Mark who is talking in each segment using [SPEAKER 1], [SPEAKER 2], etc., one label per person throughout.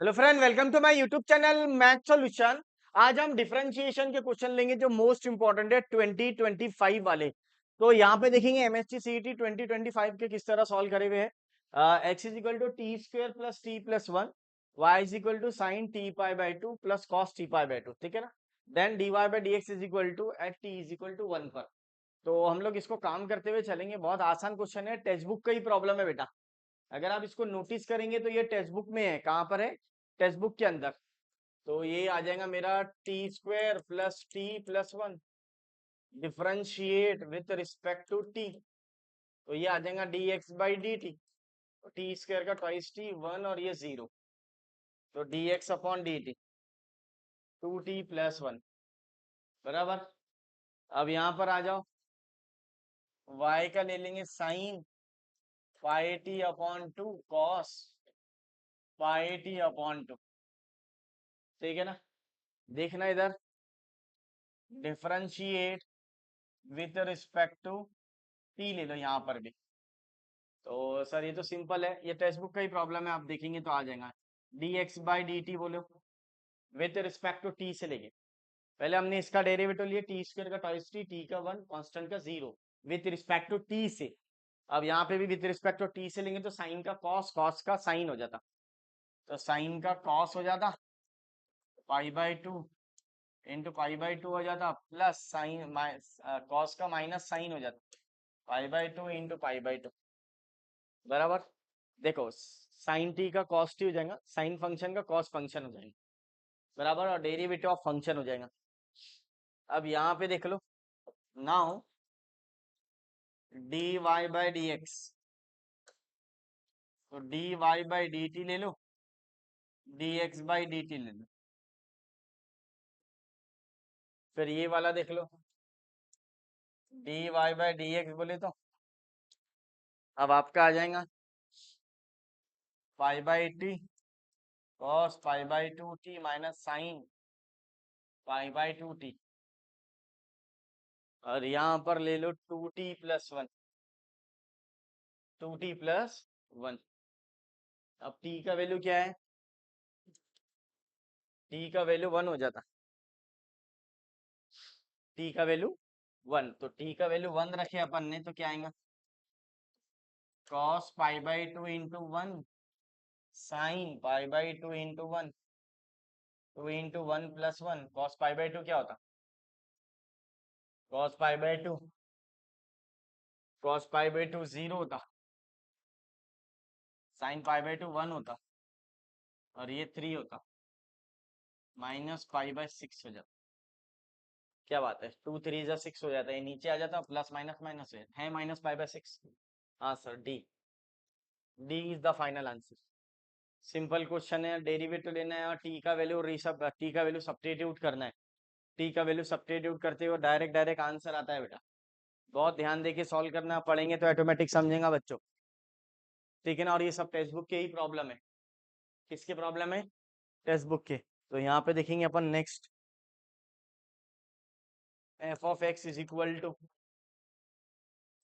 [SPEAKER 1] Hello friend, welcome to my YouTube channel math solution. आज हम differentiation के question लेंगे जो मोस्ट इंपॉर्टेंट है 2025 वाले। तो यहाँ पे देखेंगे एमएससी सीईटी 2025 के किस तरह सॉल्व करे हुए हैं। X is equal to t square plus t plus one, y is equal to sine t pi by two plus cos t pi by two, ठीक है ना। Then d Y by D x is equal to at t is equal to one पर। तो हम लोग इसको काम करते हुए चलेंगे। बहुत आसान क्वेश्चन है, टेक्स्ट बुक का ही प्रॉब्लम है बेटा। अगर आप इसको नोटिस करेंगे तो ये टेक्स्ट बुक में है। कहाँ पर है? टेक्स्ट बुक के अंदर। तो ये आ जाएगा मेरा t square plus t plus one, differentiate with respect to T. तो ये आ जाएगा d x by D t. T square का ट्वाइस टी वन और ये जीरो, तो D x upon D t two T plus one बराबर। अब यहाँ पर आ जाओ, y का ले लेंगे sine pi t upon two cos pi t upon two, ठीक है ना। देखना इधर, differentiate with respect to t ले लो यहाँ पर भी। तो सर ये तो सिंपल है, ये टेक्स्ट बुक का ही प्रॉब्लम है, आप देखेंगे तो आ जाएगा। D x by D t बोलो विथ रिस्पेक्ट टू टी से लेके। पहले हमने इसका डेरिवेटिव लिया, टी स्क्वायर का ट्वाइस टी का वन, कांस्टेंट का zero, with respect to t से। अब यहाँ पे भी विथ रिस्पेक्ट टू टी से लेंगे तो साइन का कॉस, कॉस का साइन हो जाता। तो साइन का कॉस हो जाता पाई by two into pi by to हो जाता, प्लस साइन कॉस का माइनस साइन हो जाता, पाई by two into pi by to बराबर। देखो, साइन टी का कॉस टी हो जाएगा, साइन फंक्शन का कॉस फंक्शन हो जाएगा बराबर, और डेरिवेटिव ऑफ फंक्शन हो जाएगा। अब यहाँ पे देख लो, now D Y by D X, तो D Y by D T ले लो, D x by D T ले लो। फिर ये वाला देख लो, D Y by D X बोले तो अब आपका आ जाएगा pi by T cos pi by two T minus sine pi by two T, और यहाँ पर ले लो two T plus one, two T plus one. अब टी का वैल्यू क्या है? टी का वैल्यू वन हो जाता, टी का वैल्यू वन। तो टी का वैल्यू वन रखे अपन ने तो क्या आएगा? Cos pi by two into one sine pi by two into one, two into one plus one. Cos pi by two क्या होता? Cos pi by two, cos pi by two zero होता, sine pi by two one होता, और ये three होता, minus pi by six हो जाता। क्या बात है, टू थ्री जा सिक्स हो जाता है, नीचे आ जाता, प्लस माइनस माइनस है माइनस पाई बाई सिक्स। हाँ sir, D, D is the final answer. Simple question है, डेरिवेटिव लेना है और टी का वैल्यू टी का वैल्यू सब्स्टिट्यूट करना है। टी का वैल्यू सब्स्टिट्यूट करते हुए डायरेक्ट डायरेक्ट आंसर आता है बेटा। बहुत ध्यान देके सॉल्व करना, पढ़ेंगे तो ऑटोमेटिक समझेगा बच्चों, ठीक है ना। और ये सब टेक्स्ट बुक के ही प्रॉब्लम है। किसके प्रॉब्लम है? टेक्स्ट बुक के। तो यहाँ पे देखेंगे अपन next, F of x is equal to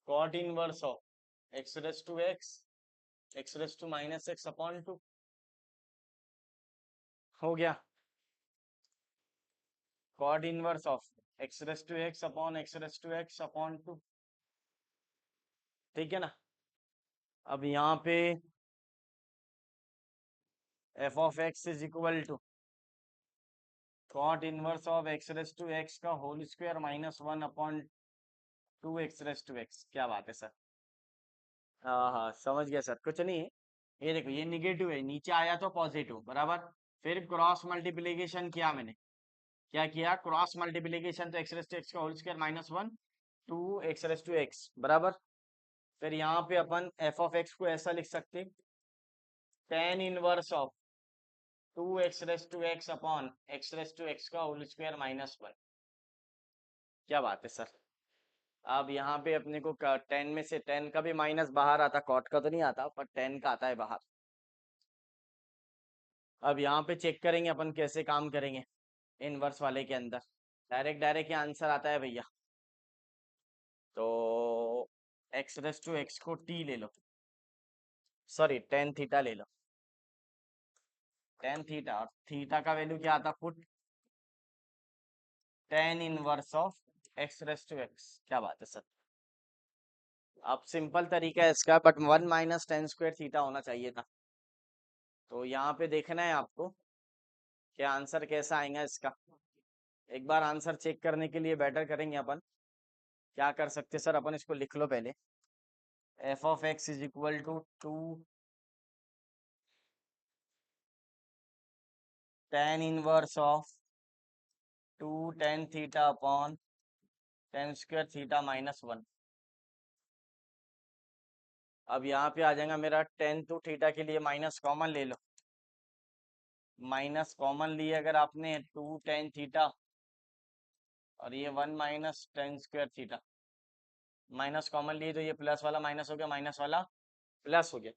[SPEAKER 1] cot inverse of x raise to X, X raise to minus X upon two. हो गया, cot inverse of x raise to x upon x raise to x upon two, ठीक है ना। अब यहाँ पे F of x is equal to cot inverse of x raise to x का whole square minus one upon two x raise to x. क्या बात है सर, हाँ हाँ समझ गया सर, कुछ नहीं है। ये देखो, ये निगेटिव है, नीचे आया तो पॉजिटिव बराबर। फिर क्रॉस मल्टीप्लीकेशन किया मैंने, क्या किया? क्रॉस मल्टीप्लीकेशन, तो एक्स रेस टू एक्स का whole square minus one two x raise to x बराबर। फिर यहाँ पे अपन एफ ऑफ एक्स को ऐसा लिख सकते, tan inverse of two x raise to x upon x raise to x का होल स्क्वायर माइनस वन। क्या बात है सर। अब यहाँ पे अपने को टेन में से टेन का भी माइनस बाहर आता, कॉट का तो नहीं आता पर टेन का आता है बाहर। अब यहाँ पे चेक करेंगे अपन कैसे काम करेंगे इनवर्स वाले के अंदर। डायरेक्ट डायरेक्ट ये आंसर आता है भैया। तो एक्स रेस टू एक्स को टी ले लो, सॉरी टेन थीटा ले लो, टेन थीटा, और थीटा का वैल्यू क्या आता, put tan inverse of x raise to x. क्या बात है सर। अब सिंपल तरीका है इसका, बट 1 - tan² थीटा होना चाहिए था। तो यहाँ पे देखना है आपको क्या आंसर कैसा आएगा इसका। एक बार आंसर चेक करने के लिए बेटर करेंगे अपन। क्या कर सकते सर, अपन इसको लिख लो पहले। F of x is equal to 2 tan 1 of 2 tan theta upon tan² theta -1। अब यहाँ पे आ जाएगा मेरा tan 2 थीटा के लिए माइनस कॉमन ले लो। माइनस कॉमन लिए अगर आपने 2 tan थीटा, और ये 1 - tan² थीटा, माइनस कॉमन लिए तो ये प्लस वाला माइनस हो गया, माइनस वाला प्लस हो गया।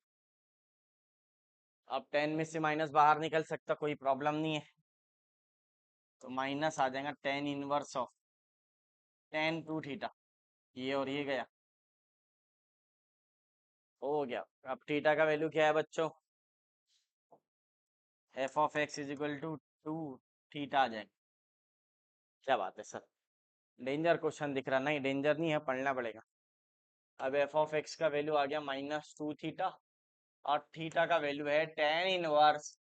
[SPEAKER 1] अब 10 में से माइनस बाहर निकल सकता, कोई प्रॉब्लम नहीं है। तो माइनस आ जाएगा tan 1 ऑफ tan 2 थीटा, ये और ये गया, हो गया। अब थीटा का वैल्यू क्या है बच्चों, F of x is equal to 2 theta आ जाएगा। क्या बात है सर, डेंजर क्वेश्चन दिख रहा, नहीं डेंजर नहीं है, पढ़ना पड़ेगा। अब एफ ऑफ एक्स का वैल्यू आ गया -2 थीटा, और थीटा का वैल्यू है tan 1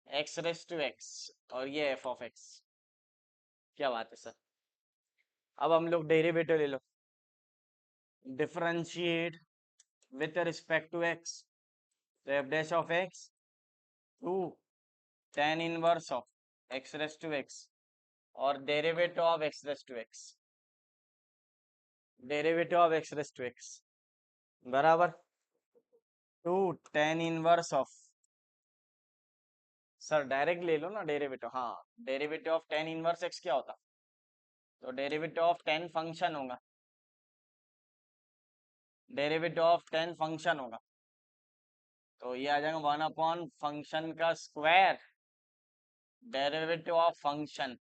[SPEAKER 1] x raise to x, और ये एफ ऑफ एक्स। क्या बात है सर। अब हम लोग डेरिवेटिव ले लो, differentiate with respect to x. तो F dash of X 2 tan 1 of x raise to x, और derivative of x raise to X, derivative of x raise to x बराबर 2 tan 1 ऑफ, सर डायरेक्ट ले लो ना derivative. हाँ, derivative of tan 1 x क्या होता, तो derivative of tan function होगा, derivative of tan function होगा। तो ये आ जाएगा 1 फंक्शन का square, derivative of function,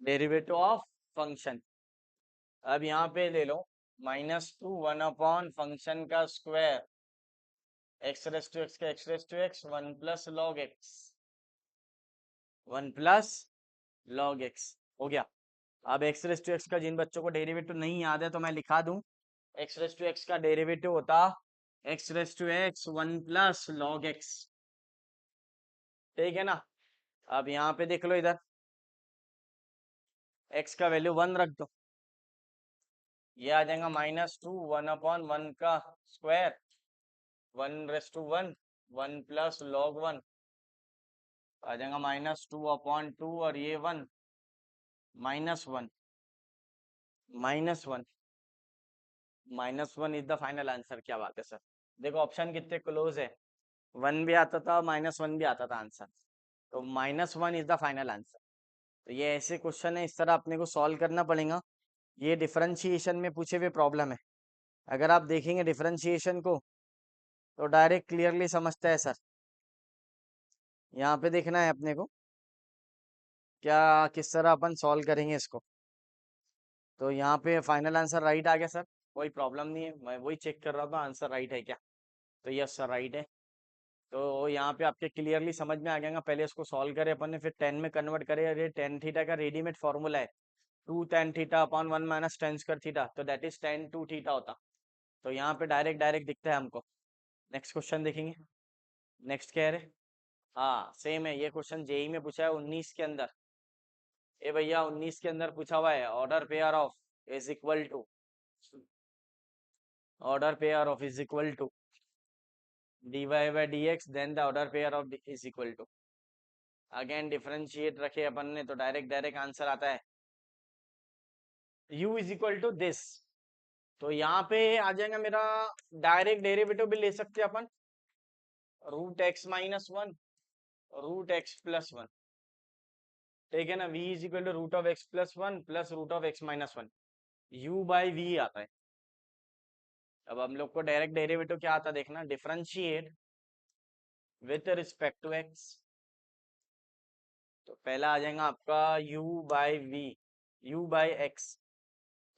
[SPEAKER 1] derivative of function. अब यहाँ पे ले लो -2 1 फंक्शन का square, X raise to x का X raise to x 1 plus log X, 1 plus log X हो गया। अब एक्स रेस टू एक्स का जिन बच्चों को डेरिवेटिव नहीं याद है तो मैं लिखा दूं, एक्स रेस टू एक्स का डेरिवेटिव होता x raise to x 1 plus log x. ठीक है ना। अब यहाँ पे देख लो, इधर एक्स का वैल्यू 1 रख दो, ये आ जाएगा -2 1/1 का स्क्वायर 1 / 1 प्लस लॉग 1 आ जाएगा -2/2, और ये 1 -1 -1 इज द फाइनल आंसर। क्या बात है सर। देखो ऑप्शन कितने क्लोज है, 1 भी आता था -1 भी आता था आंसर, तो -1 इज द फाइनल आंसर। तो ये ऐसे क्वेश्चन है, इस तरह अपने को सॉल्व करना पड़ेगा। ये डिफरेंशिएशन में पूछे हुए प्रॉब्लम है। अगर आप देखेंगे डिफरेंशिएशन को तो डायरेक्ट क्लियरली समझता है सर। यहाँ पे देखना है अपने को क्या किस तरह अपन सॉल्व करेंगे इसको। तो यहाँ पे फाइनल आंसर राइट आ गया सर, कोई प्रॉब्लम नहीं है, मैं वही चेक कर रहा था आंसर राइट है क्या। तो यस सर राइट है। तो यहाँ पे आपके क्लियरली समझ में आ गया, पहले इसको सॉल्व करे अपन ने, फिर 10 में कन्वर्ट करे। अरे tan थीटा का रेडीमेड फॉर्मूला है 2 tan theta upon 1 - tan² theta, तो दैट इज tan 2 थीटा होता। तो यहाँ पे डायरेक्ट डायरेक्ट दिखता है हमको। नेक्स्ट क्वेश्चन देखेंगे। नेक्स्ट क्या है रे, हाँ सेम है, ये क्वेश्चन जेई में पूछा है 19 के अंदर। ए भैया 19 के अंदर पूछा हुआ है, order pair of is equal to, order pair of is equal to dy by dx, then the order pair of is equal to. Again differentiate रखे अपन ने तो डायरेक्ट डायरेक्ट आंसर आता है u is equal to this. तो यहाँ पे आ जाएगा मेरा, डायरेक्ट डेरिवेटिव भी ले सकते हैं अपन, √x - 1 √x+1। ठीक है ना, v is equal to √x+1 plus √x - 1, u by v आता है। अब हम लोग को डायरेक्ट डेरिवेटिव क्या आता है देखना, differentiate with respect to x। तो पहला आ जाएगा आपका u by v, u by x।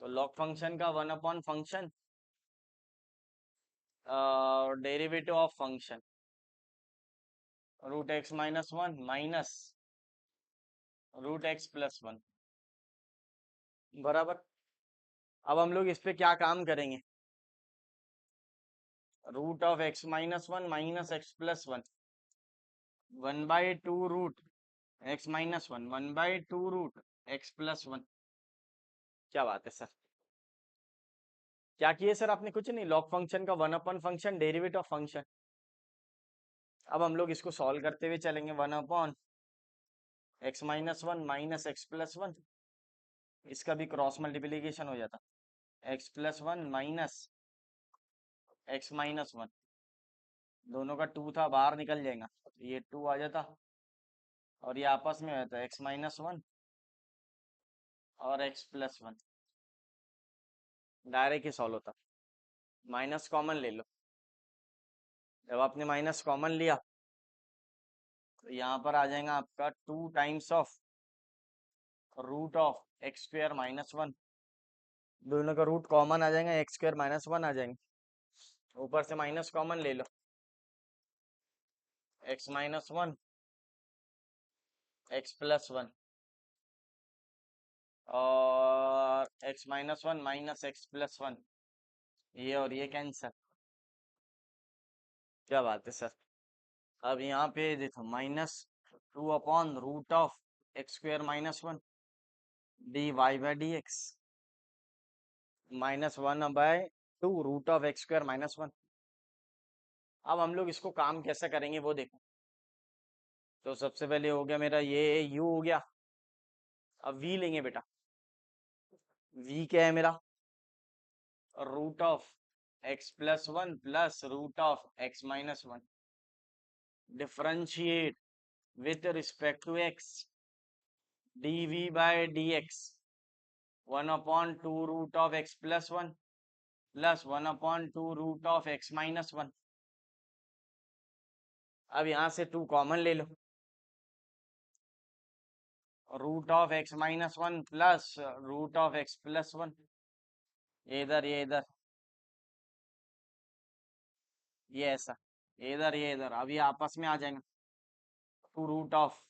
[SPEAKER 1] तो लॉग फंक्शन का 1 function, derivative of function, root x minus one minus root x plus one बराबर। अब हम लोग इस पे क्या काम करेंगे, root of x minus one minus x plus one, 1/2 root x minus one, 1/2 root x plus one. क्या बात है सर, क्या किए सर आपने, कुछ नहीं, लॉग फंक्शन का 1 अपन फंक्शन डेरिवेटिव ऑफ फंक्शन। अब हम लोग इसको सॉल्व करते हुए चलेंगे, 1 x minus one minus x plus one, इसका भी क्रॉस मल्टीप्लीकेशन हो जाता, x plus one minus x minus one, दोनों का 2 था बाहर निकल जाएगा, तो ये 2 आ जाता और ये आपस में रहता है एक्स माइनस वन और एक्स प्लस वन, डायरेक्ट ही सॉल्व होता। माइनस कॉमन ले लो, जब आपने माइनस कॉमन लिया तो यहाँ पर आ जाएगा आपका 2 times of root of x square minus one, दोनों का रूट कॉमन आ जाएगा, एक्स स्क्वायर माइनस वन आ जाएंगे, ऊपर से माइनस कॉमन ले लो, X minus one x plus one और X minus one minus x plus one, ये और ये कैंसर। क्या बात है सर। अब यहाँ पे देखो -2/रूट of x square minus one D Y by D X, -1/2 root of x square minus one. अब हम लोग इसको काम कैसे करेंगे वो देखो, तो सबसे पहले हो गया मेरा ये u हो गया, अब v लेंगे बेटा, v क्या है मेरा, root of x plus one plus root of x minus one, differentiate with respect to x dv by dx, 1/2 root of x plus one plus 1/2 root of x minus one. अब यहां से 2 common ले लो, root of x minus one plus root of x plus one, ये इधर ये इधर, ये ऐसा, ये इधर ये इधर, अब ये आपस में आ जाएंगे, 2 root of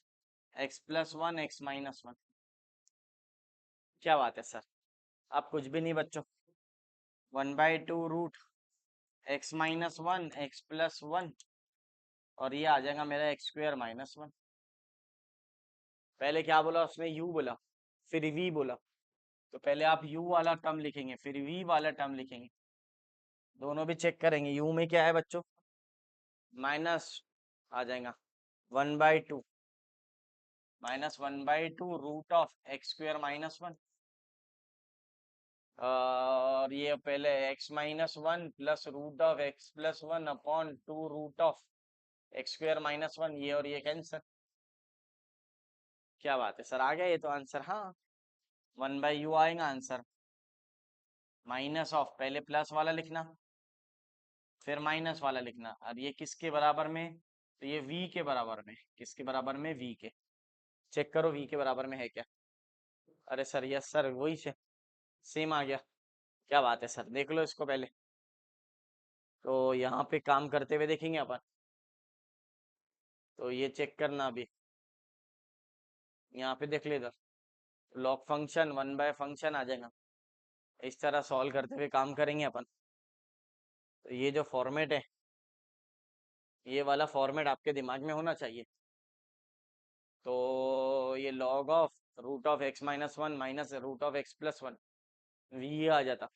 [SPEAKER 1] x plus one x minus one. क्या बात है सर, अब कुछ भी नहीं बच्चों, 1/2 root x minus one x plus one और ये आ जाएगा मेरा एक्स स्क्वायर माइनस वन। पहले क्या बोला उसने, u बोला फिर v बोला, तो पहले आप u वाला टर्म लिखेंगे फिर v वाला टर्म लिखेंगे, दोनों भी चेक करेंगे। u में क्या है बच्चों, माइनस आ जाएगा 1/2 -1/2 root of x square minus one, और ये पहले x minus one plus root of x plus one upon 2 root of x square minus one, ये और ये कैंसर। क्या बात है सर, आ गया ये तो आंसर, हाँ 1/u आएगा आंसर, माइनस ऑफ पहले प्लस वाला लिखना फिर माइनस वाला लिखना, और ये किसके बराबर में, तो ये v के बराबर में, किसके बराबर में, v के, चेक करो v के बराबर में है क्या, अरे सर यस सर वही से सेम आ गया। क्या बात है सर, देख लो इसको पहले, तो यहाँ पे काम करते हुए देखेंगे अपन, तो ये चेक करना अभी, यहाँ पे देख ले इधर, लॉग फंक्शन 1 बाय फंक्शन आ जाएगा, इस तरह सॉल्व करते हुए काम करेंगे अपन। तो ये जो फॉर्मेट है, ये वाला फॉर्मेट आपके दिमाग में होना चाहिए, तो ये log of root of x minus one minus root of x plus one, V आ जाता,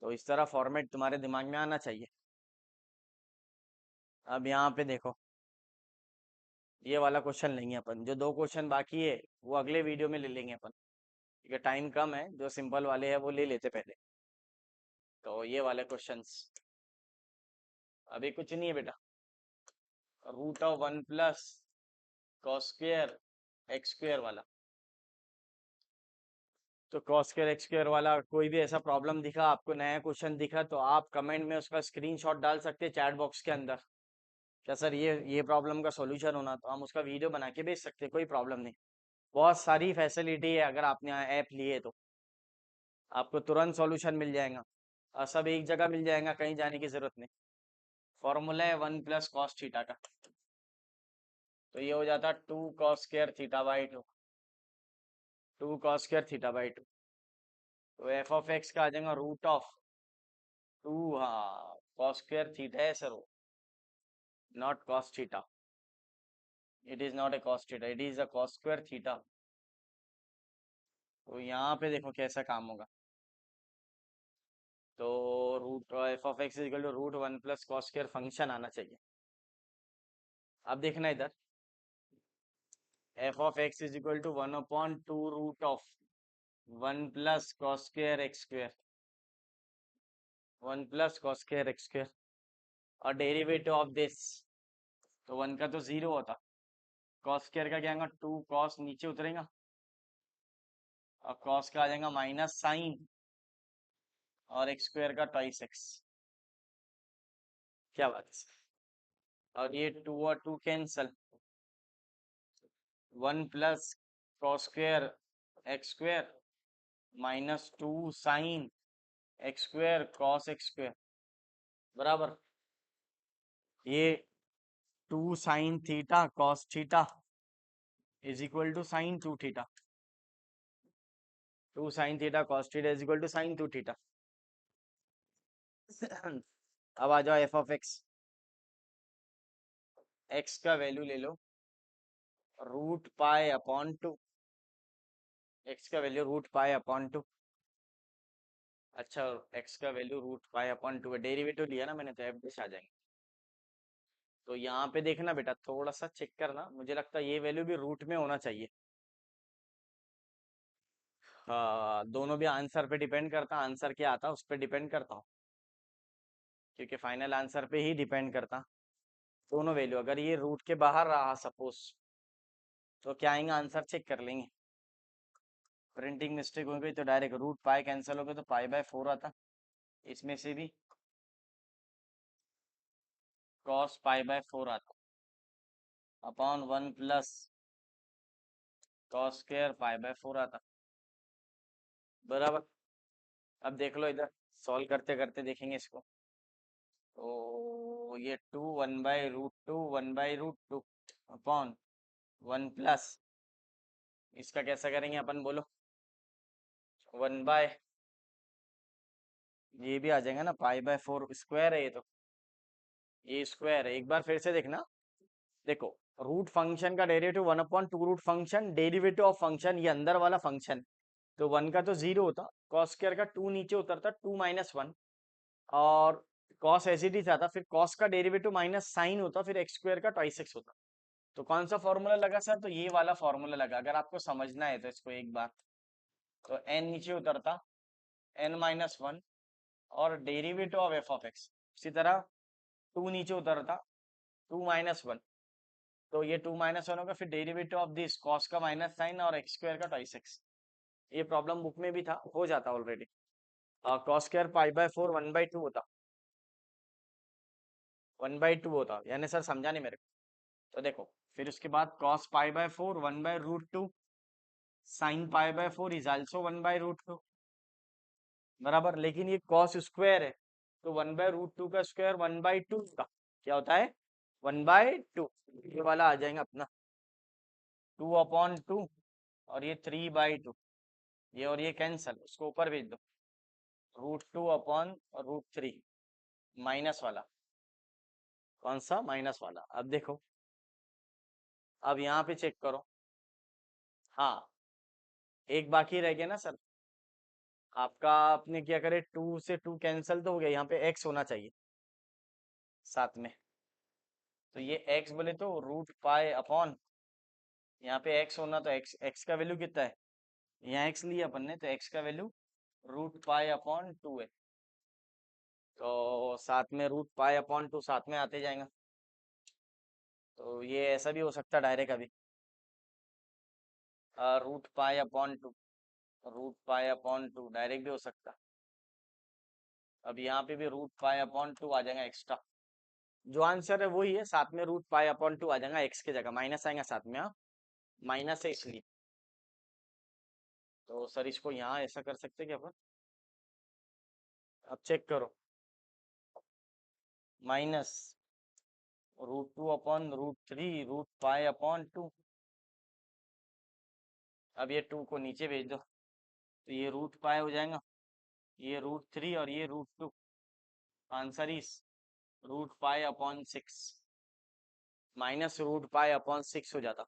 [SPEAKER 1] तो इस तरह फॉर्मेट तुम्हारे दिमाग में आना चाहिए। अब यहाँ पे देखो, ये वाला क्वेश्चन लेंगे अपन, जो 2 क्वेश्चन बाकी है वो अगले वीडियो में ले लेंगे अपन, क्योंकि टाइम कम है, जो सिंपल वाले हैं वो ले लेते पहले। तो ये वाले क्वेश्चंस अभी कुछ नहीं है बेटा, root of 1 plus cos square x square वाला, तो कॉस स्क्वायर एक्स स्क्वायर वाला कोई भी ऐसा प्रॉब्लम दिखा आपको, नया क्वेश्चन दिखा, तो आप कमेंट में उसका स्क्रीनशॉट डाल सकते हैं चैट बॉक्स के अंदर, क्या सर ये प्रॉब्लम का सॉल्यूशन होना, तो हम उसका वीडियो बना के भेज सकते हैं, कोई प्रॉब्लम नहीं। बहुत सारी फैसिलिटी है, अगर आपने ऐप लिए तो आपको तुरंत सॉल्यूशन मिल जाएगा, और सब एक जगह मिल जाएगा, कहीं जाने की जरूरत नहीं। फॉर्मूला है 1 प्लस कॉस थीटा का, तो ये हो जाता 2 cos² θ/2, 2 cos² θ/2। तो एफ ऑफ एक्स का आ जाएगा √2, हाँ cos² है सर, वो not cos θ, it is not a cos θ, it is a cos²θ। तो यहाँ पे देखो कैसा काम होगा। तो root F of X equal to √1 + cos² function आना चाहिए। अब देखना इधर, F of x is equal to 1/2 √1 + cos²x², 1 + cos²x², और डेरिवेटिव ऑफ दिस, तो 1 का तो 0 होता, cos² का क्या आएगा 2 cos, नीचे उतरेगा, और cos का आ जाएगा माइनस साइन, और x² का 2x। क्या बात है, और ये 2 और 2 cancel, 1 + cos²x² -2 sign x² cos x², बराबर ये 2 sin θ cos θ is equal to sin 2θ, 2 sin θ cos θ is equal to sin 2θ। अब आ जाओ एफ ऑफ एक्स, एक्स का वैल्यू ले लो √π/2, एक्स का वैल्यू √π/2। अच्छा, एक्स का वैल्यू √π/2 है, डेरिवेटिव लिया ना मैंने, तो एफ डिश आ जाएंगे। तो यहाँ पे देखना बेटा, थोड़ा सा चेक करना, मुझे लगता है ये वैल्यू भी रूट में होना चाहिए। हाँ, दोनों भी आंसर पे डिपेंड करता, आंसर क्या आता उस पर डिपेंड करता हूँ, क्योंकि फाइनल आंसर पे ही डिपेंड करता दोनों वैल्यू। अगर ये रूट के बाहर रहा सपोज, तो क्या आएंगे, आंसर चेक कर लेंगे। प्रिंटिंग मिस्टेक हो गई तो डायरेक्ट √π कैंसिल हो गया, तो π/4 आता, इसमें से भी cos π/4 आता, अपॉन 1 + cos² π/4 आता, बराबर। अब देख लो इधर, सॉल्व करते करते देखेंगे इसको। तो ये 2 1/√2 1/√2 अपॉन 1 + इसका कैसा करेंगे अपन, बोलो 1/, ये भी आ जाएगा ना, π/4 स्क्वायर है ये, तो ये स्क्वायर है। एक बार फिर से देखना, देखो रूट फंक्शन का derivative 1/2 root function, derivative of function ये अंदर वाला फंक्शन, तो 1 का तो 0 होता, cos² का 2 नीचे उतरता, 2 - 1, और cos ऐसे ही था, फिर cos का डेरिवेटिव माइनस साइन होता, फिर x² का 2x होता। तो कौन सा फॉर्मूला लगा सर, तो ये वाला फॉर्मूला लगा। अगर आपको समझना है तो इसको एक बार, तो n नीचे उतरता, n - 1, और derivative of F of x इसी तरह 2 नीचे उतरता, 2 - 1, तो ये 2 - 1 होगा, फिर डेरिवेटिव ऑफ दिस cos का माइनस साइन और x² का 2x। ये प्रॉब्लम बुक में भी था, हो जाता ऑलरेडी। cos² π/4 1/2 होता, 1/2 होता, यानी सर समझा नहीं मेरे को। तो देखो फिर उसके बाद cos π/4 1/√2, sin π/4 इज आल्सो 1/√2, बराबर। लेकिन ये cos स्क्वायर है, तो 1/√2 का स्क्वायर 1/2 का क्या होता है, 1/2, ये वाला आ जाएगा अपना 2/2, और ये 3/2, ये और ये कैंसल, उसको ऊपर भेज दो, √2/√3, माइनस वाला, कौन सा, माइनस वाला। अब देखो, अब यहाँ पे चेक करो, हाँ एक बाकी रह गया ना सर आपका, आपने क्या करे, 2 से 2 कैंसिल तो हो गया, यहाँ पे x होना चाहिए साथ में। तो ये x बोले तो √π/, यहाँ पे x होना, तो x का वैल्यू कितना है, यहाँ x लिया अपन ने, तो x का वैल्यू √π/2 है, तो साथ में √π/2 साथ में आते जाएगा। तो ये ऐसा भी हो सकता डायरेक्ट, अभी √π/2, √π/2 डायरेक्ट भी हो सकता। अब यहाँ पे भी √π/2 आ जाएगा एक्स्ट्रा, जो आंसर है वही है, साथ में √π/2 आ जाएगा, x की जगह माइनस आएगा साथ में, हाँ माइनस है इसलिए। तो सर इसको यहाँ ऐसा कर सकते क्या अपन, अब चेक करो, माइनस √2/√3 √π/2। अब ये 2 को नीचे भेज दो तो ये √π हो जाएगा, ये √3 और ये √2। आंसर इज √π/6 माइनस √π/6 हो जाता।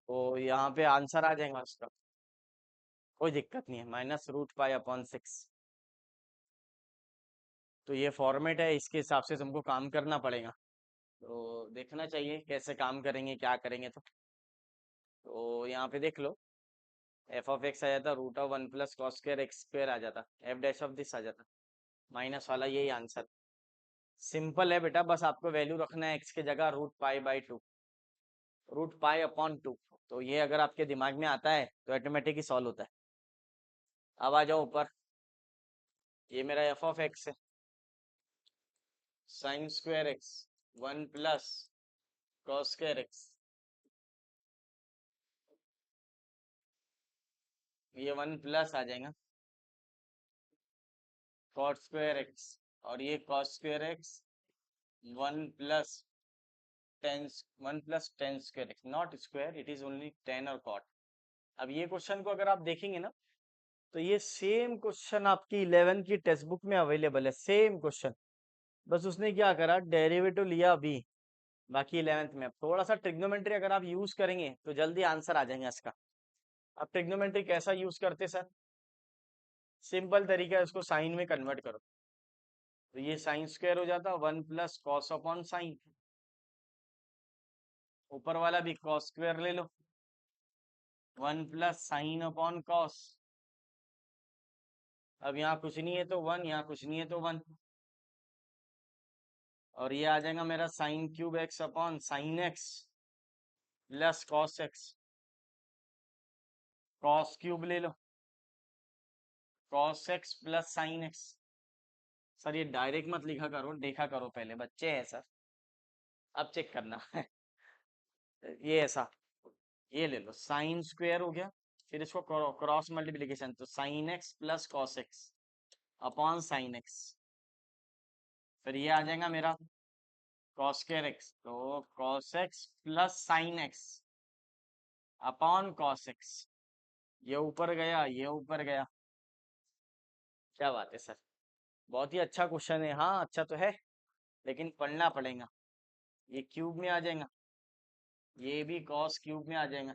[SPEAKER 1] तो यहाँ पे आंसर आ जाएगा उसका, कोई दिक्कत नहीं है, -√π/6। तो ये फॉर्मेट है, इसके हिसाब से तुमको काम करना पड़ेगा। तो देखना चाहिए कैसे काम करेंगे, क्या करेंगे। तो यहाँ पे देख लो, f(x) आ जाता √1 + cos² x² आ जाता, f' आ जाता, माइनस वाला यही आंसर। सिंपल है बेटा, बस आपको वैल्यू रखना है x की जगह √π/2, √π/2। तो ये अगर आपके दिमाग में आता है तो ऑटोमेटिक ही सॉल्व होता है। अब आ जाओ ऊपर, ये मेरा f(x) है, sin²x 1 + cos²x, ये 1 प्लस आ जाएगा cos²x, और ये cos²x 1 + 1 + tan²x, not square, it is only tan और cot। अब ये क्वेश्चन को अगर आप देखेंगे ना, तो ये सेम क्वेश्चन आपकी 11 की टेक्स्ट बुक में अवेलेबल है, सेम क्वेश्चन। बस उसने क्या करा, डेरिवेटिव लिया भी, बाकी 11th में। अब थोड़ा सा ट्रिग्नोमेट्री अगर आप यूज करेंगे तो जल्दी आंसर आ जाएगा इसका। अब ट्रिग्नोमेट्री कैसा यूज करते सर? सिंपल तरीका है, उसको साइन में कन्वर्ट करो। तो ये sin² हो जाता 1 + cos/sin, ऊपर वाला भी cos² ले लो, 1 + sin/cos। अब यहाँ कुछ नहीं है तो 1, यहाँ कुछ नहीं है तो 1, और ये आ जाएगा मेरा sin³ x/sin x + cos x, cos³ ले लो, cos x + sin x। Sir ये डायरेक्ट मत लिखा करो, देखा करो पहले, बच्चे हैं सर, अब चेक करना ये ऐसा, ये ले लो, sin² हो गया, फिर इसको क्रॉस मल्टीप्लीकेशन, तो sin x + cos x/sin x, फिर ये आ जाएगा मेरा cos²x, तो cos x + sin x/cos x, ये ऊपर गया, ये ऊपर गया। क्या बात है सर, बहुत ही अच्छा क्वेश्चन है। हाँ अच्छा तो है, लेकिन पढ़ना पड़ेगा। ये क्यूब में आ जाएगा, ये भी cos³ में आ जाएगा,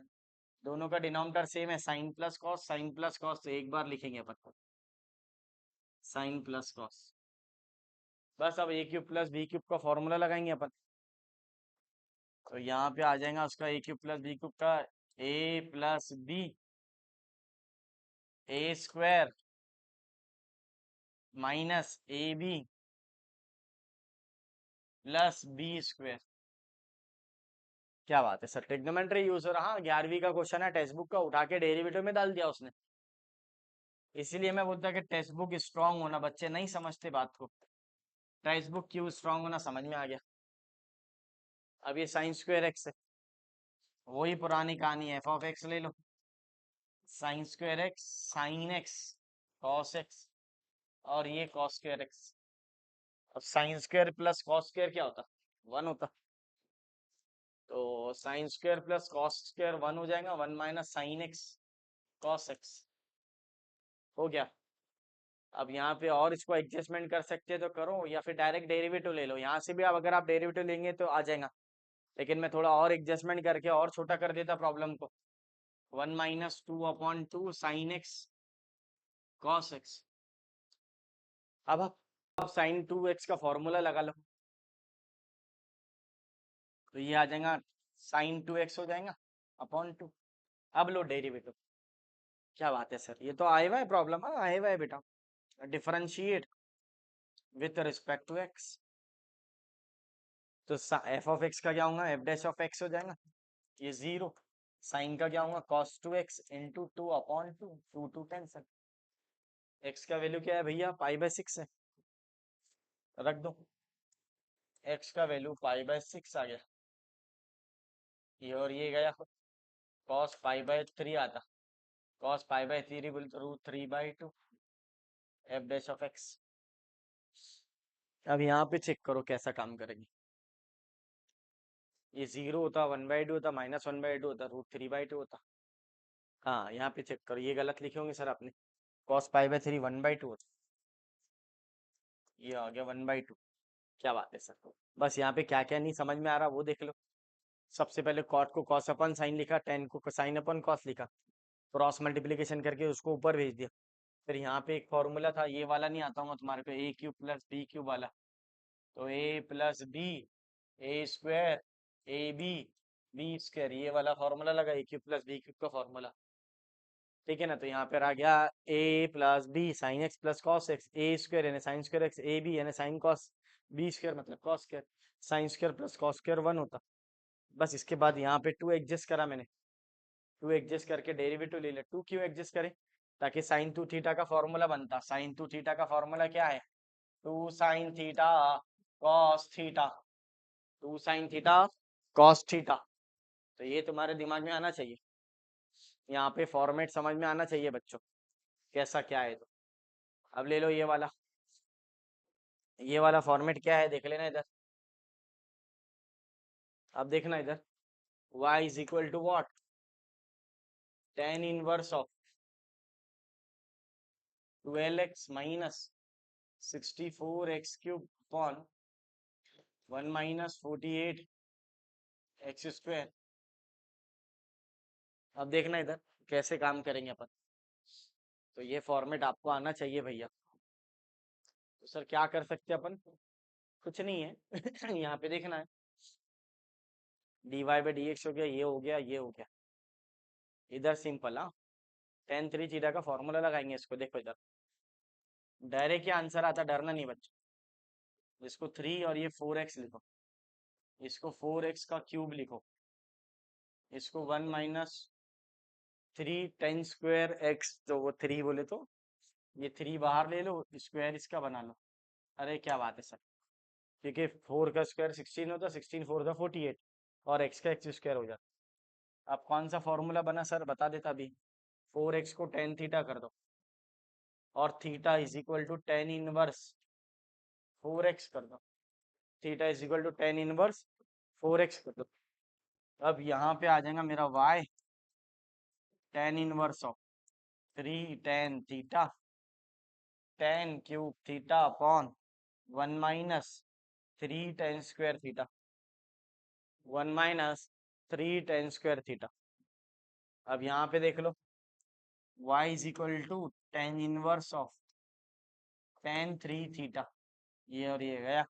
[SPEAKER 1] दोनों का डिनोमिनेटर सेम है, sin + cos, sin + cos, तो एक बार लिखेंगे अपन sin + cos। बस अब a³ + b³ का फॉर्मूला लगाएंगे अपन। तो यहाँ पे आ जाएगा उसका a³ + b³ का a + b a² - ab + b²। क्या बात है सर, ट्रिग्नोमेट्री यूज हो रहा। हाँ 11वीं का क्वेश्चन है, टेक्स्ट बुक का उठा के डेरिवेटिव में डाल दिया उसने। इसीलिए मैं बोलता कि टेक्स्ट बुक स्ट्रांग होना, बच्चे नहीं समझते बात को। टेक्स्ट बुक क्यों स्ट्रांग होना समझ में आ गया। अब ये sin²x है, वही पुरानी कहानी है, f(x) ले लो, sin²x sin x cos x, और ये cos²x। अब sin² + cos² क्या होता? 1 होता। तो sin² + cos² 1 हो जाएगा, 1 - sin x cos x हो गया। अब यहाँ पे और इसको एडजस्टमेंट कर सकते तो करो, या फिर डायरेक्ट डेरिवेटिव ले लो, यहाँ से भी अब अगर आप डेरिवेटिव लेंगे तो आ जाएगा, लेकिन मैं थोड़ा और एडजस्टमेंट करके और छोटा कर देता प्रॉब्लम को। 1 - 2/2 sin x cos x। अब आप sin2x का फॉर्मूला लगा लो, तो ये आ जाएगा sin2x हो जाएगा /2। अब लो डेरिवेटिव। क्या बात है सर, ये तो आए हुआ है प्रॉब्लम। हाँ आए हुआ है बेटा, differentiate with respect to x। तो f(x) का क्या होगा, f' हो जाएगा, ये 0। साइन का क्या होगा, cos2x × 2/2 2 to 10 सर। x का वैल्यू क्या है भैया, π/6 है, रख दो, x का वैल्यू π/6 आ गया, ये और ये गया, cos π/3 आता, cos π/3 बोले तो √3/2 f'(x)। अब यहाँ पे चेक करो कैसा काम करेगी। ये 0 होता, 1/2 होता, -1/2 होता, √3/2 होता। हाँ यहाँ पे चेक करो, ये गलत लिखे होंगे सर आपने। cos π/3 1/2 होता, ये आ गया 1/2। क्या बात है सर। बस यहाँ पे क्या क्या नहीं समझ में आ रहा वो देख लो। सबसे पहले कॉट को cos अपन साइन लिखा, tan को साइन अपन cos लिखा, क्रॉस मल्टीप्लीकेशन करके उसको ऊपर भेज दिया। फिर यहाँ पे एक फॉर्मूला था, ये वाला नहीं आता होगा तुम्हारे को, a³ + b³ वाला। तो a + b a² ab b², ये वाला फॉर्मूला लगा, a³ + b³ का फॉर्मूला। ठीक है ना। तो यहाँ पर आ गया a + b sin x + cos x, a² यानी sin² x, ab यानी sin cos, b² मतलब cos², sin² + cos² 1 होता। बस इसके बाद यहाँ पे 2 एडजस्ट करा मैंने, 2 एडजस्ट करके डेरिवेटिव ले ले। 2 क्यों एडजस्ट करें, ताकि sin 2 थीटा का फॉर्मूला बनता। sin 2 थीटा का फॉर्मूला क्या है, 2 sin theta cos theta, 2 sin theta cos theta. तो ये तुम्हारे दिमाग में आना चाहिए, यहाँ पे फॉर्मेट समझ में आना चाहिए बच्चों, कैसा क्या है। तो अब ले लो ये वाला फॉर्मेट क्या है देख लेना इधर। अब देखना इधर, y = what, tan inverse of 12x - 64x³ upon 1 - 48x²। अब देखना इधर कैसे काम करेंगे अपन। तो ये फॉर्मेट आपको आना चाहिए भैया। तो सर क्या कर सकते हैं अपन, कुछ नहीं है यहाँ पे देखना है, dy/dx हो गया, ये हो गया, ये हो गया। इधर सिंपल, हाँ, tan 3 थीटा का फॉर्मूला लगाएंगे इसको। देखो इधर डायरेक्ट क्या आंसर आता, डरना नहीं बच्चों। इसको 3 और ये 4x लिखो, इसको 4x का क्यूब लिखो, इसको 1 - 3 tan² x, तो वो 3 बोले तो ये 3 बाहर ले लो, स्क्वायर इसका बना लो। अरे क्या बात है सर, क्योंकि 4 का स्क्वायर 16 होता, 16 4 का 48, और x का x² हो जाता। अब कौन सा फॉर्मूला बना सर, बता देता अभी। 4x को tan थीटा कर दो, और थीटा = tan इनवर्स 4x कर दो, थीटा = tan इनवर्स 4x कर दो। अब यहाँ पे आ जाएगा मेरा y, tan inverse of 3 tan theta tan³ theta upon 1 - 3 tan² theta, 1 - 3 tan² theta. अब यहाँ पे देख लो, y = tan inverse of tan3 theta, ये और ये गया।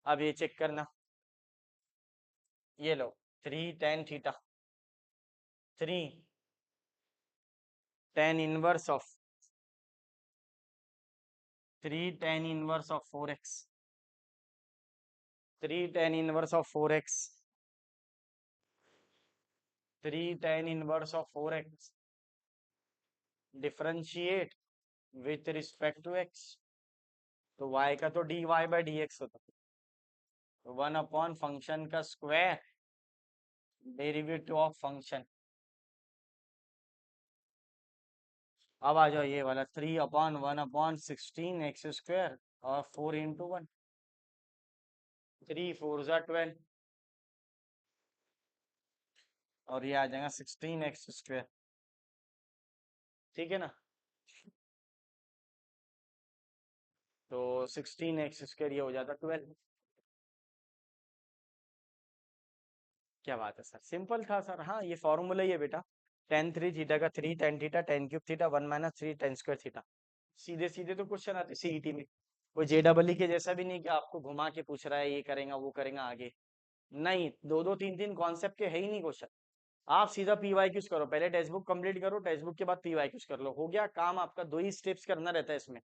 [SPEAKER 1] अब ये चेक करना, ये लो 3 tan theta, 3 tan inverse of 3 tan inverse of 4x, 3 tan inverse of 4x, 3 tan inverse of 4x differentiate with respect to x। तो y का तो dy/dx होता, 1 फंक्शन का स्क्वायर डेरिवेटिव ऑफ फंक्शन। अब आ जाओ ये वाला 3/1/16x² और 4 × 1, 3 4 = 12, और ये आ जाएगा 16x²। ठीक है ना। तो 16x² ये हो जाता 12। क्या बात है सर, सिंपल था सर। हाँ ये फॉर्मूला ही है बेटा, tan 3 थीटा का 3 tan theta tan³ theta 1 - 3 tan² theta. सीधे सीधे तो क्वेश्चन आते सीईटी में, कोई JEE के जैसा भी नहीं कि आपको घुमा के पूछ रहा है ये करेगा वो करेगा आगे। नहीं, 2 2 3 3 कॉन्सेप्ट के है ही नहीं क्वेश्चन। आप सीधा PYQs करो, पहले टेक्स्ट बुक कंप्लीट करो, टेक्स्ट बुक के बाद PYQs कर लो, हो गया काम आपका। 2 ही स्टेप्स करना रहता है इसमें।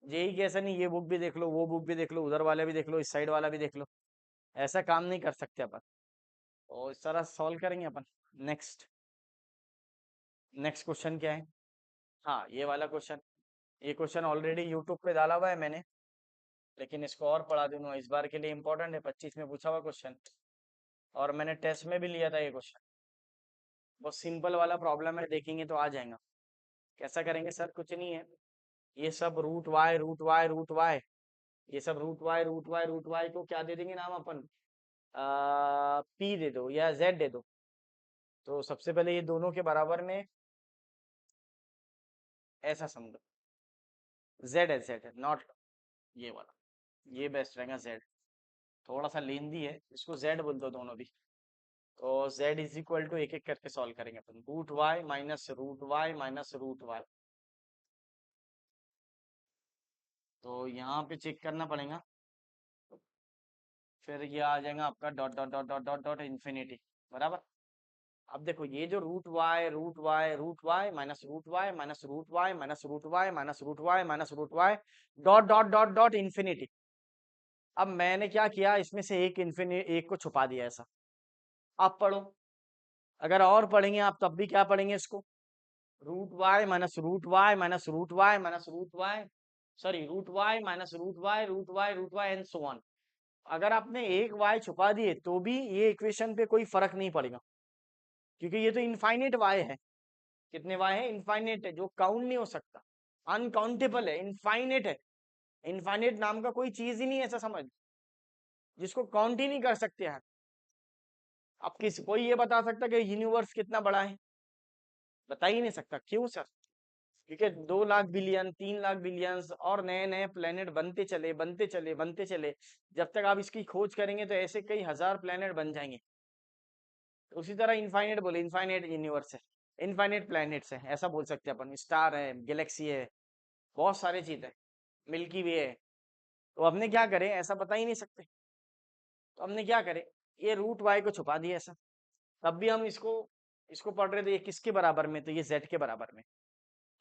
[SPEAKER 1] जेई कैसा नहीं, ये बुक भी देख लो, वो बुक भी देख लो, उधर वाला भी देख लो, इस साइड वाला भी देख लो, ऐसा काम नहीं कर सकते अपन। और इस तरह सॉल्व करेंगे अपन। नेक्स्ट नेक्स्ट क्वेश्चन क्या है, हाँ ये वाला क्वेश्चन। ये क्वेश्चन ऑलरेडी यूट्यूब पे डाला हुआ है मैंने, लेकिन इसको और पढ़ा दूंगा, इस बार के लिए इंपॉर्टेंट है, 25 में पूछा हुआ क्वेश्चन, और मैंने टेस्ट में भी लिया था ये क्वेश्चन। बहुत सिंपल वाला प्रॉब्लम है, देखेंगे तो आ जाएगा। कैसा करेंगे सर, कुछ नहीं है, ये सब √y √y √y ये सब रूट वाई को क्या दे देंगे नाम अपन, पी दे दो या जेड दे दो। तो सबसे पहले ये दोनों के बराबर में ऐसा समझो, जेड है नॉट ये वाला, ये बेस्ट रहेगा जेड। थोड़ा सा लेंदी है, इसको जेड बोल दो दोनों भी। तो z इज इक्वल टू एक एक करके सॉल्व करेंगे अपन, root Y minus root Y. तो यहाँ पे चेक करना पड़ेगा, फिर ये आ जाएगा आपका dot dot dot dot dot dot infinity, बराबर। अब देखो ये जो root Y minus root Y minus root Y minus root Y minus root Y minus root y dot dot dot dot infinity. अब मैंने क्या किया, इसमें से एक को छुपा दिया ऐसा। आप पढ़ो, अगर और पढ़ेंगे आप तब भी क्या पढ़ेंगे इसको, root Y minus root y, sorry root y and so on. अगर आपने एक y छुपा दिए तो भी ये इक्वेशन पे कोई फर्क नहीं पड़ेगा, क्योंकि ये तो इनफाइनेट y है। कितने y है, इनफाइनेट है, जो काउंट नहीं हो सकता, अनकाउंटेबल है, इनफाइनेट है। इनफाइनेट नाम का कोई चीज ही नहीं है, ऐसा समझ, जिसको काउंट ही नहीं कर सकते हैं। अब कोई ये बता सकता कि यूनिवर्स कितना बड़ा है, बता ही नहीं सकता। क्यों सर, क्योंकि 2 लाख बिलियन 3 लाख बिलियन और नए नए प्लेनेट बनते चले। जब तक आप इसकी खोज करेंगे तो ऐसे कई हजार प्लेनेट बन जाएंगे। तो उसी तरह इनफाइनेट बोले, इनफाइनेट यूनिवर्स है, इनफाइनेट प्लैनेट्स है, ऐसा बोल सकते हैं अपन। स्टार है, गैलेक्सी है, बहुत सारी चीज है, मिल्की वे है। तो हमने क्या करे, ऐसा बता ही नहीं सकते। तो हमने क्या करे, ये रूट वाई को छुपा दिया ऐसा। तब भी हम इसको इसको पढ़ रहे थे, ये किसके बराबर में, तो ये जेड के बराबर में।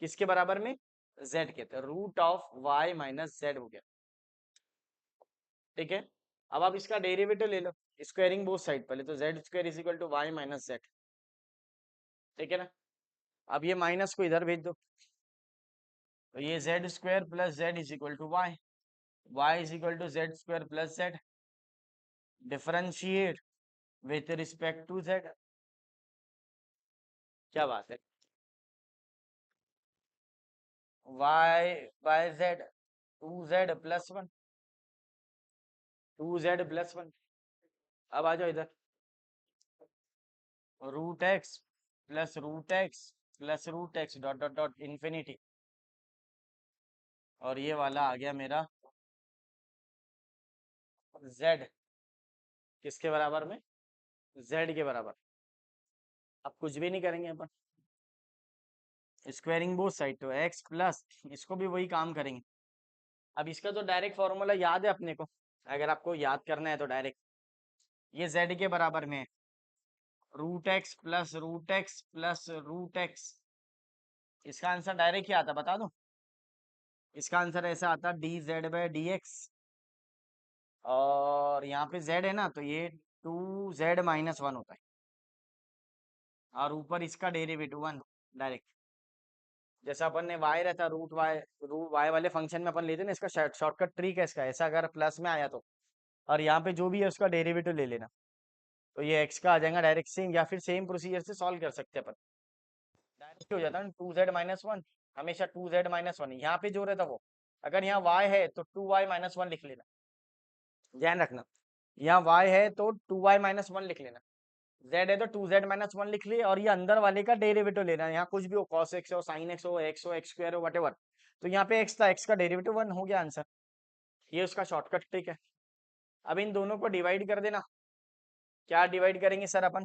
[SPEAKER 1] किसके बराबर में, जेड के। तो root of y minus z हो गया, ठीक है। अब आप इसका डेरिवेटिव ले लो, स्क्वायरिंग बोथ साइड, पहले तो z square is equal to y minus z, ठीक है ना। अब ये माइनस को इधर भेज दो, तो ये z square plus z is equal to y is equal to z square plus z, differentiate with respect to z. क्या बात है, Y bye Z, 2z+1, 2z+1। अब आ जाओ इधर, root x dot dot dot infinity. और ये वाला आ गया मेरा z, किसके बराबर में, z के बराबर। अब कुछ भी नहीं करेंगे अपन, स्क्वायरिंग बोथ साइड, तो x प्लस, इसको भी वही काम करेंगे। अब इसका तो डायरेक्ट फॉर्मूला याद है अपने को, अगर आपको याद करना है तो डायरेक्ट ये z के बराबर में है, रूट एक्स। इसका आंसर डायरेक्ट क्या आता बता दो, इसका आंसर ऐसा आता dz/dx। और यहाँ पे z है ना, तो ये 2z-1 होता है, और ऊपर इसका डेरिवेटिव 1 डायरेक्ट। जैसा अपन ने y रहता रूट वाई वाले फंक्शन में अपन लेते ना, इसका शॉर्टकट ट्रिक है इसका, ऐसा अगर प्लस में आया तो, और यहाँ पे जो भी है उसका डेरिवेटिव ले लेना, तो ये x का आ जाएगा डायरेक्ट सेम, या फिर सेम प्रोसीजर से सॉल्व कर सकते हैं अपन। डायरेक्ट हो जाता है 2z-1, हमेशा 2z-1, यहाँ पे जो रहता वो, अगर यहाँ y है तो 2y-1 लिख लेना, ध्यान रखना। यहाँ y है तो 2y-1 लिख लेना, z है तो 2z-1 लिख लिए, और ये अंदर वाले का डेरिवेटिव लेना है, यहाँ कुछ भी हो, cos x हो, sin x हो, x स्क्वायर हो, वटेवर। तो यहाँ पे x था, x का डेरिवेटिव 1 हो गया आंसर, ये उसका शॉर्टकट ट्रिक है। अब इन दोनों को डिवाइड कर देना, क्या डिवाइड करेंगे सर अपन,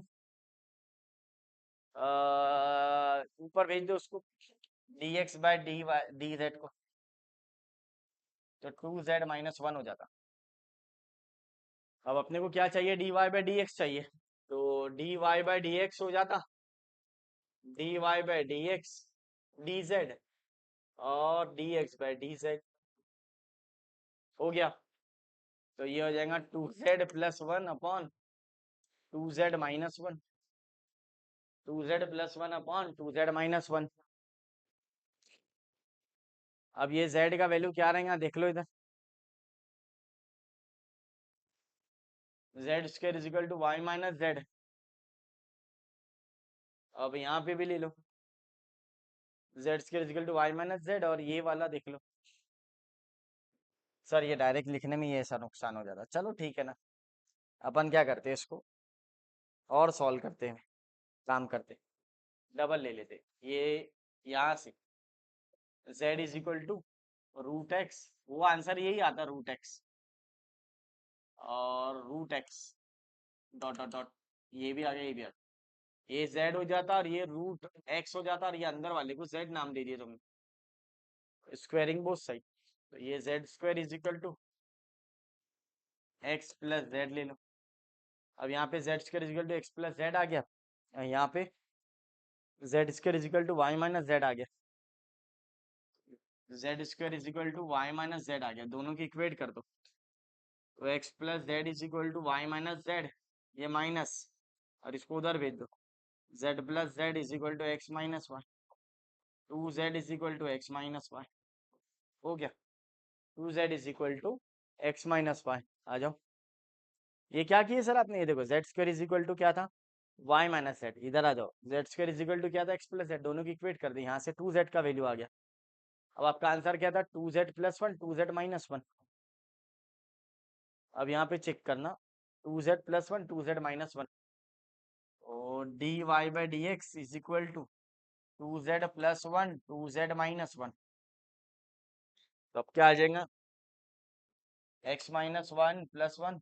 [SPEAKER 1] ऊपर भेज दो उसको, dx/dz को, तो 2z-1 हो जाता। अब अपने को क्या चाहिए, dy/dx चाहिए, तो dy/dx हो जाता, dy/dx dz, और dx/dz हो गया। तो ये हो जाएगा 2z+1 upon 2z-1, 2z+1 upon 2z-1। अब ये z का वैल्यू क्या रहेगा देख लो इधर, z² is equal to y minus z. अब यहाँ पे भी ले लो, z² is equal to y minus z, और ये वाला देख लो, सर ये डायरेक्ट लिखने में ये ऐसा नुकसान हो जाता, चलो ठीक है ना, अपन क्या करते हैं इसको और सॉल्व करते हैं, काम करते हैं, डबल ले लेते हैं। ये यहाँ से z is equal to root x, वो आंसर यही आता रूट एक्स, और root x dot dot dot, ये भी आ गया, ये भी आ गया, ये z हो जाता और ये रूट x हो जाता, और ये अंदर वाले को z नाम दे दिए तुमने, स्क्वायरिंग बोथ साइड, तो ये z square is equal to x plus z ले लो। अब यहाँ पे z square is equal to x plus z आ गया, और यहाँ पे z square is equal to y minus z आ गया, z square is equal to y minus z आ गया, दोनों की इक्वेट कर दो, तो x plus z is equal to y minus z, ये माइनस, और इसको उधर भेज दो, z plus z is equal to x minus Y, 2z is equal to x minus Y, हो गया, 2z is equal to x minus Y. आ जाओ, ये क्या किए सर आपने, ये देखो z square is equal to क्या था, y माइनस z, इधर आ जाओ, z square is equal to क्या था, x प्लस z, दोनों की इक्वेट कर दी, यहाँ से 2z का वैल्यू आ गया। अब आपका आंसर क्या था, 2z plus one, 2z minus one. अब यहाँ पे चेक करना, 2z plus one, 2z minus one, और dy by D x is equal to 2z plus one, 2z minus one, तो अब क्या आ जाएगा, x minus one plus one,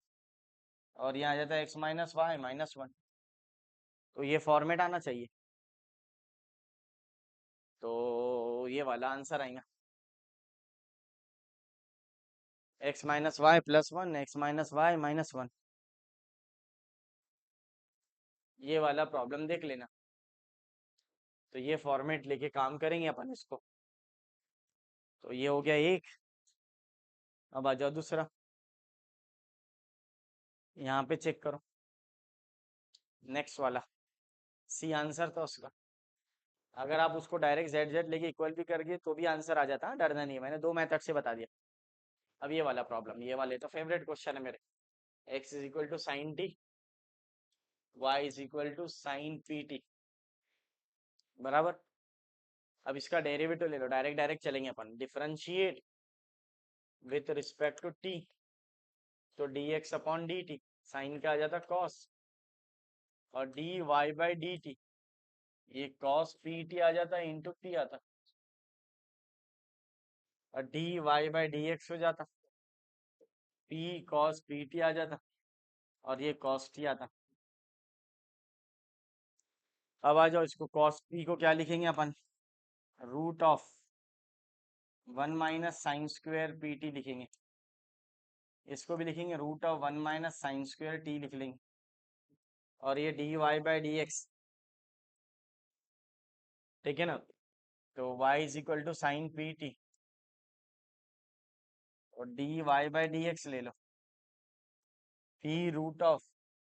[SPEAKER 1] और यहाँ आ जाता है x minus y minus one, तो ये फॉर्मेट आना चाहिए, तो ये वाला आंसर आएगा, x minus y plus one, x minus y minus one, ये वाला प्रॉब्लम देख लेना, तो ये फॉर्मेट लेके काम करेंगे अपन इसको, तो ये हो गया एक। अब आ जाओ दूसरा, यहाँ पे चेक करो, नेक्स्ट वाला सी आंसर था उसका, अगर आप उसको डायरेक्ट जेड जेड लेके इक्वल भी करके तो भी आंसर आ जाता, डरना नहीं है, मैंने दो मेथड से बता दिया। अब ये वाला प्रॉब्लम, ये वाले तो फेवरेट क्वेश्चन है मेरे, x is equal to sine T, Y is equal to sine P T, बराबर। अब इसका डेरिवेटिव ले लो, डायरेक्ट डायरेक्ट चलेंगे अपन, differentiate with respect to T, तो D x upon D T, sine का आ जाता कॉस, और D Y by D T, ये कॉस पी टी आ जाता इंटू टी आता, और D Y by D X हो जाता, पी कॉस पी टी आ जाता, और ये कॉस टी आता। अब आ जाओ, इसको कॉस पी को क्या लिखेंगे अपन, root of one minus sine square p t लिखेंगे, इसको भी लिखेंगे root of one minus sine square t लिख लेंगे, और ये d Y by D x, ठीक है ना, तो y is equal to sine P t, और D Y by D x ले लो, p root of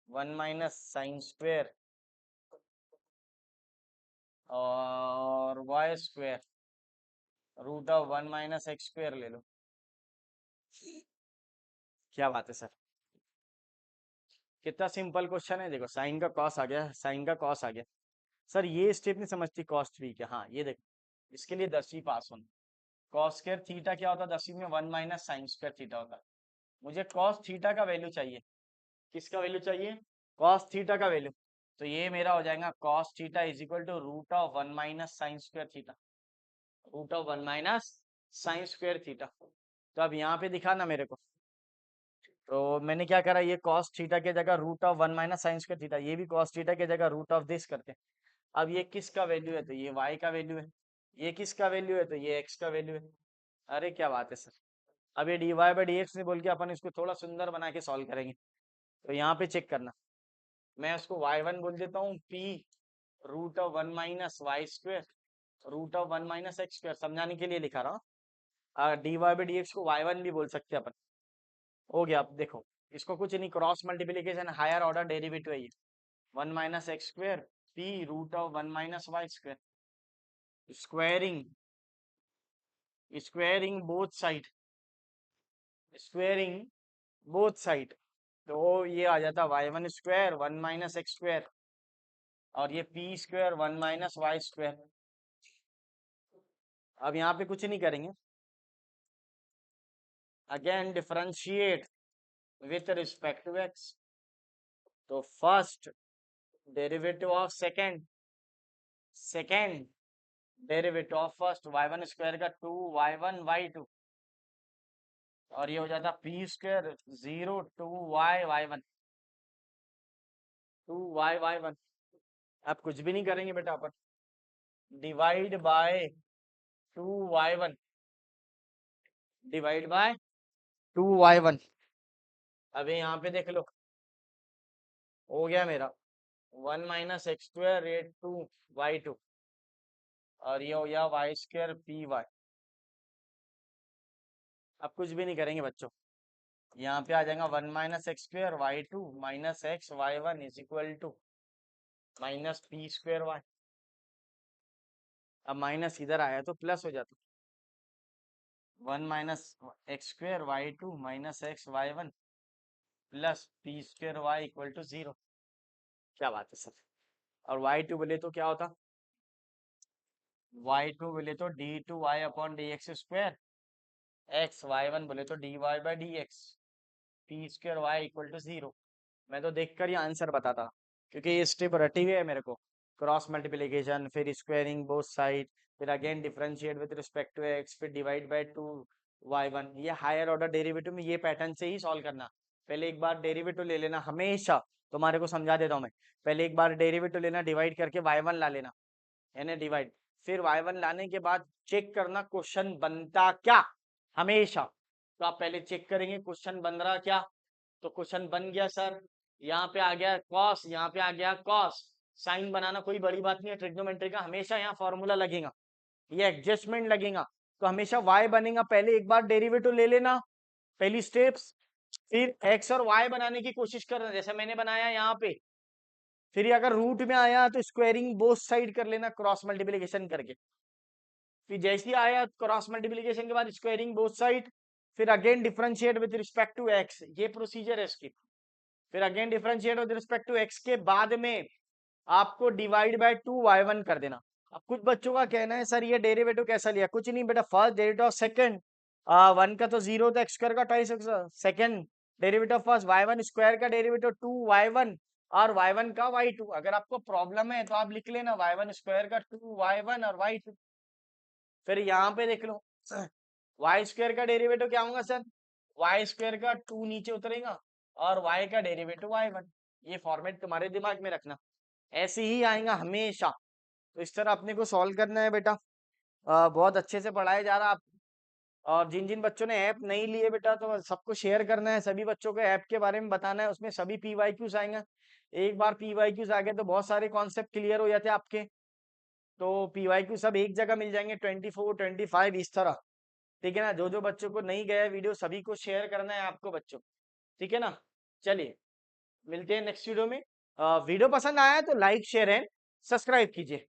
[SPEAKER 1] one minus sine square और y square root of one minus x square ले लो। क्या बात है सर, कितना सिंपल क्वेश्चन है, देखो साइन का कॉस आ गया, साइन का कॉस आ गया, सर ये स्टेप नहीं समझती, कॉस थ्री क्या, हाँ ये देखो, इसके लिए 10वीं पास होना, कॉस स्क्वायर थीटा क्या होता है 10वीं में, one minus sine square theta होता है, मुझे कॉस थीटा का वैल्यू चाहिए, किसका वैल्यू चाहिए, कॉस थीटा का वैल्यू, तो ये मेरा हो जाएगा cos theta is equal to root of one minus sine square theta, root of one minus sine square theta, तो अब यहाँ पे दिखा ना मेरे को, तो मैंने क्या करा, ये कॉस थीटा के जगह root of one minus sine square theta, ये भी कॉस थीटा के जगह रूट ऑफ दिस करते हैं। अब ये किसका वैल्यू है, तो ये y का वैल्यू है, ये किसका वैल्यू है, तो ये x का वैल्यू है। अरे क्या बात है सर, अब ये d Y by D x नहीं बोल के अपन इसको थोड़ा सुंदर बना के सॉल्व करेंगे, तो यहाँ पे चेक करना, मैं उसको y1 बोल देता हूँ, p root of one minus y square root of one minus x square, समझाने के लिए लिखा रहा हूँ, d Y by D x को y1 भी बोल सकते हैं अपन, हो गया। अब देखो, इसको कुछ नहीं, cross multiplication higher order derivative है ये, one minus x square p root of one minus y square, squaring squaring both side, squaring both side, तो ये आ जाता y one square one minus x square, और ये p square one minus y square. अब यहाँ पे कुछ नहीं करेंगे, again differentiate with respect to x. तो first derivative of second derivative of first y1 square का 2y1 y2, और ये हो जाता P square 0 2y y1 2y y1। आप कुछ भी नहीं करेंगे बेटा, अपन divide by 2y1 divide by 2y1। अभी यहाँ पे देख लो, हो गया मेरा 1 माइनस एक्स स्क्वायर 2y2, और ये हो गया वाई स्क्वायर पी वाई। अब कुछ भी नहीं करेंगे बच्चों, यहाँ पे आ जाएगा 1 minus x square y2 minus x y1 is equal to minus p square y. अब माइनस इधर आया तो प्लस हो जाता, 1 minus x square y2 minus x y1 plus p square y equal to 0। क्या बात है सर। और y2 बोले तो क्या होता, y2 बोले तो d2y upon d x square x, y1 बोले तो dy by D x, p square y equal to 0। मैं तो देखकर ही आंसर बताता, क्योंकि ये स्टेप रटी हुई है मेरे को। क्रॉस मल्टीप्लिकेशन, फिर स्क्वायरिंग बोथ साइड, फिर again differentiate with respect to x, फिर डिवाइड बाय 2y1। ये हायर ऑर्डर डेरिवेटिव में ये पैटर्न से ही सॉल्व करना। पहले एक बार डेरिवेटिव ले लेना हमेशा, तुम्हारे को समझा देता हूँ मैं। पहले एक बार डेरिवेटिव लेना, डिवाइड करके y1 ला लेना, यानी डिवाइड, फिर y1 लाने के बाद चेक करना क्वेश्चन बनता क्या, हमेशा। तो आप पहले चेक करेंगे क्वेश्चन बन रहा क्या, तो क्वेश्चन बन गया सर, यहाँ पे आ गया कॉस, यहाँ पे आ गया कॉस। साइन बनाना कोई बड़ी बात नहीं है, ट्रिग्नोमेट्री का हमेशा यहाँ फॉर्मूला लगेगा, ये एडजस्टमेंट लगेगा। तो हमेशा y बनेगा, पहले एक बार डेरिवेटिव ले लेना, पहली स्टेप्स, फिर x और y बनाने की कोशिश करना जैसे मैंने बनाया यहाँ पे। फिर अगर रूट में आया तो स्क्वायरिंग बोथ साइड कर लेना क्रॉस मल्टीप्लिकेशन करके। फिर जैसे ही आया क्रॉस मल्टीप्लिकेशन के बाद स्क्वायरिंग बोथ साइड, फिर again differentiate with respect to x, ये प्रोसीजर है इसकी। फिर again differentiate with respect to x के बाद में आपको डिवाइड बाय 2y1 कर देना। अब कुछ बच्चों का कहना है सर ये डेरिवेटिव कैसा लिया, कुछ नहीं बेटा, फर्स्ट डेरिवेटिव सेकंड, 1 का तो 0 था, एक्स स्क्वायर का twice, second derivative first y1 square का डेरिवेटिव 2y1 और y1 का y2। अगर आपको प्रॉब्लम है तो आप लिख लेना y1 स्क्वायर का 2y1 और y2। फिर यहाँ पे देख लो, वाई स्क्वायर का डेरिवेटिव क्या होगा सर, वाई स्क्वायर का 2 नीचे उतरेगा और y का डेरिवेटिव y1। ये फॉर्मेट तुम्हारे दिमाग में रखना, ऐसे ही आएगा हमेशा। तो इस तरह अपने को सॉल्व करना है बेटा। बहुत अच्छे से पढ़ाया जा रहा है। और जिन जिन बच्चों ने ऐप नहीं लिए बेटा, तो सबको शेयर करना है, सभी बच्चों को ऐप के बारे में बताना है, उसमें सभी PYQs आएंगे। एक बार PYQs आ गए तो बहुत सारे कॉन्सेप्ट क्लियर हो जाते हैं आपके। तो PYQ सब एक जगह मिल जाएंगे, 24 25 इस तरह। ठीक है ना, जो जो बच्चों को नहीं गया वीडियो सभी को शेयर करना है आपको बच्चों, ठीक है ना। चलिए मिलते हैं नेक्स्ट वीडियो में। वीडियो पसंद आया तो लाइक शेयर एंड सब्सक्राइब कीजिए।